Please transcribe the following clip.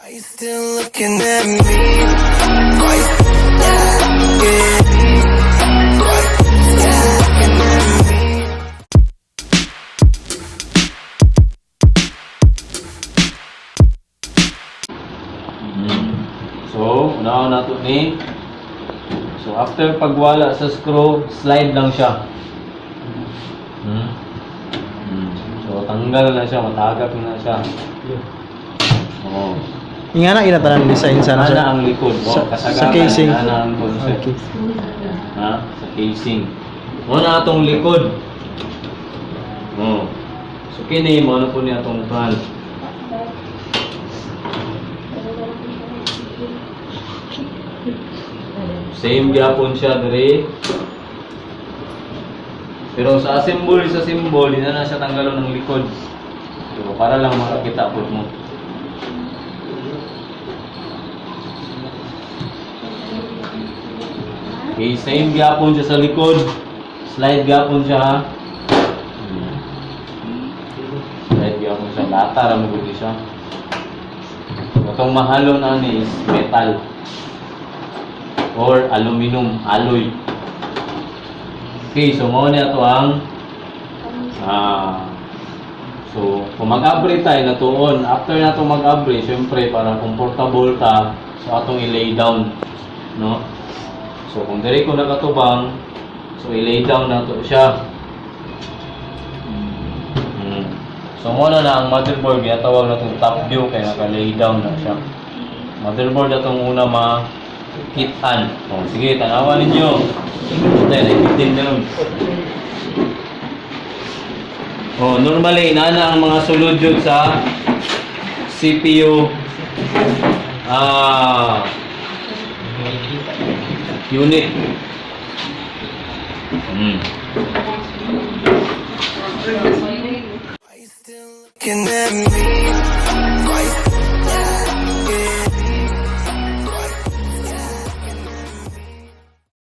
Are you still looking at me? Are you still looking at me? So, unaon na to ni. So, after pagwala sa screw, slide lang siya. So, tanggal na siya, matagap na siya. Oh. Nga na inatanan design sana Ana sir. ang likod. Oh, Sa casing. Ana ang concept. Okay. Ha? Sa casing. Muna atong likod. Oh. So, kini mo na po niya atong front. Same gyapon siya dire. Pero sa symbol, di na siya tanggalon ng likod. Pero para lang makakita po mo. Okay, same gyapon siya sa likod. Slide gyapon siya ha. Slide gyapon siya. Lata ra mo gud siya. Itong mahalo na ni is metal or aluminum alloy. Okay, so mo na ito ang so kung mag-abre tayo na tuon, after na ito mag-abre, syempre para comfortable ta, so atong i-lay down, no? So kung dire ko nakatubang, so i-lay down na to siya. So muna na ang motherboard, ginatawag na itong top view, kaya naka-lay down na siya. Motherboard na itong una ma-kitan. So, sige, tanawan ninyo. Dahil, naibitin na nun. Oh, normally, inaana ang mga sulod yun sa CPU unit. Are you still looking at me?